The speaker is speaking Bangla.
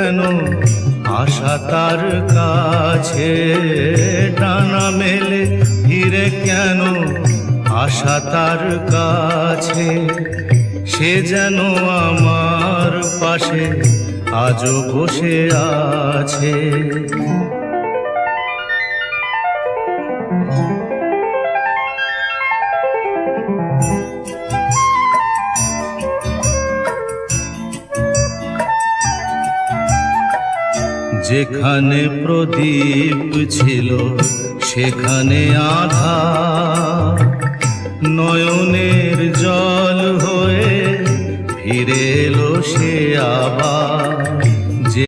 কেন আশা তার কাছে, ডানা মেলে ফিরে কেন আশা তার কাছে। সে যেন আমার পাশে আজও বসে আছে। যেখানে প্রদীপ ছিল সেখানে আধার, নয়নের জল হয়ে ফিরে এলো সে আবার।